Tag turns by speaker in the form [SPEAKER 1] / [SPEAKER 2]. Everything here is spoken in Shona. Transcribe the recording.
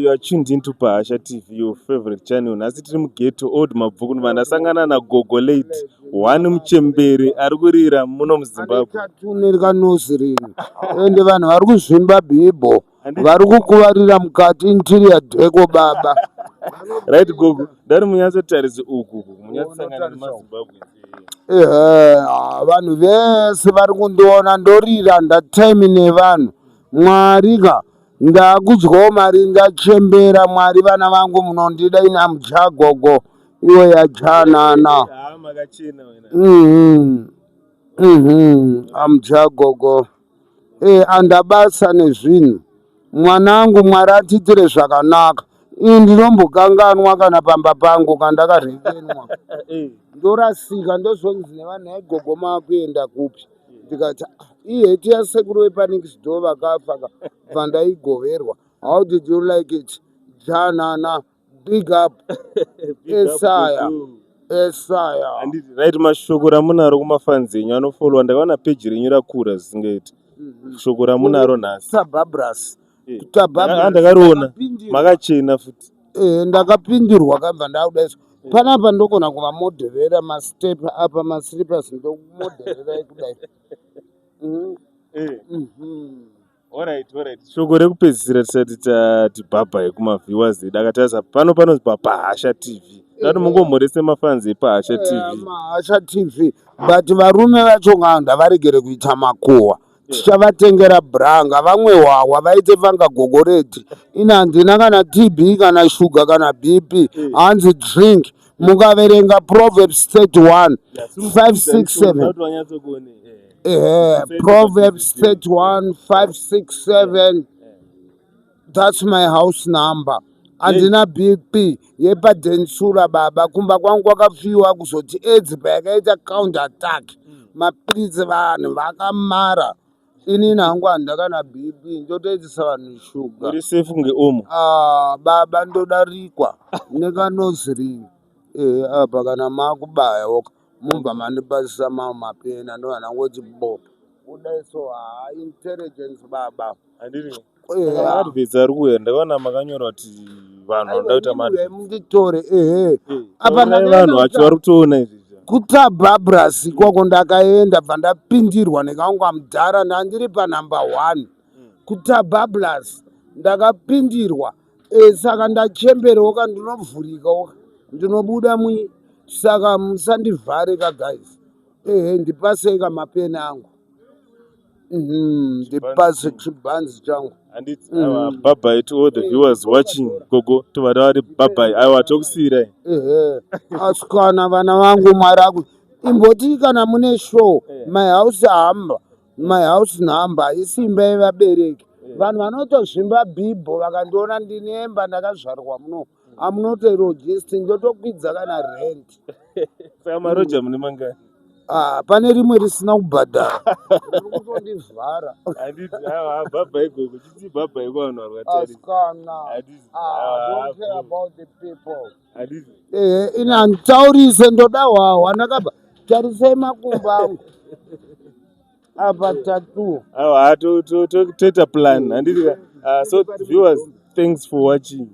[SPEAKER 1] You are tuned into Bahasha TV, your favorite channel. Nhasi tiri mugeto old mabvuku vandasangana naGogo Late One Muchembere ari kurira muno muZimbabwe.
[SPEAKER 2] Tunerika nursery ende vanhu vari kuzvimba bhibho vari kukuvarira mukati interior deco baba.
[SPEAKER 1] Right Gogo, ndari munyatsotaridza uku munyatsosangana nemaZimbabwe.
[SPEAKER 2] Vanhu vese vari kundiona ndorira ndatime nevanhu mwarika ndakudyawo mari ndachembera mwari vana vangu munondida ina muchagogo iwe yachanana amuchagogo andabasa nezvinhu mwanangu mwari atiitire zvakanaka ini ndinombokanganwa kana pamba pangu kandakarekenwa ndorasika ndozonzi nevanhu aigogo maakuenda kupi ndikati iheti yasekuru wepanikisdo vakafa bva ndaigoverwa. How did you like it? Janana, big up. Esaya.
[SPEAKER 1] Right, mashoko ramunaro kumafanzi enyu anofollowa ndakaona peji renyu rakura zvisingaiti. Shoko ramunaro nhasi
[SPEAKER 2] Tababras.
[SPEAKER 1] Ndakariona makachena futi.
[SPEAKER 2] Ndakapindirwa kabva ndakudaizvo. Panapa ndokona kuvamodherera mastep apa maslippers ndokumodherera kudai.
[SPEAKER 1] Alright. Shoko rekupedzisira tisati tati bhabhai kumaviewers edu akatarisa panonzi Bahasha TV. Ndati mungomhorese mafanzi ePahasha TV.
[SPEAKER 2] Bahasha TV. But varume vacho ngavavaregere kuita makuhwa. Tichavatengera branga vamwe hwahwa vaite vanga gogoreti ina handina kana TB kana shuga kana BP hanzi drink mukaverenga Proverbs 31 567 Proverbs 31 567 that's my house number. Handina BP yepadhensura baba kumba kwangu kwakafiwa kuzoti AIDS payakaita counter attack mapiritsi vanhu vakamara ini nangu handakana BP ndotoitisa vanhu shuga.
[SPEAKER 1] Uri safe kunge omo.
[SPEAKER 2] Baba ndodarikwa nekanoziri apa kana makubaya woka mumba mandipasisa mamwe mapena ndovanangoti bo udaiso intelligence baba.
[SPEAKER 1] Advisa ari kuya ndakaona makanyora kuti vanhu vanoda kuita
[SPEAKER 2] munditore
[SPEAKER 1] apa vanhu vacho vari kutoona izvi
[SPEAKER 2] kutabhabras ikoko ndakaenda bva ndapindirwa nekangwa mudhara ndandiri panumber 1 kutabhabras ndakapindirwa saka ndachemberewoka ndinovhurikawo ndinobuda saka musandivharika guys ndipasei kamapeni angu ndipase chibhanzi changu.
[SPEAKER 1] Bye bye to all the viewers watching. Gogo tovada vari bye bye. Aiwa tokusiyirai.
[SPEAKER 2] Asikana vana vangu mwaraku imboti kana mune show my house hamba my house number isimba yevabereki vanhu vanotozvimba bhibho vakandiona ndinemba ndakazvarwa muno amunoterogist ndotokwidza kana rent.
[SPEAKER 1] Saka maroja mune mangani?
[SPEAKER 2] Pane rimwe risina kubhadhara kutondivhara.
[SPEAKER 1] Bhabhai gogo chiti bhabhai kuvanhu vari
[SPEAKER 2] ina handitaurise ndoda hwahwa ndakabva tarisei makumba angu apa tatu
[SPEAKER 1] toita plan handiti so viewers thanks for watching.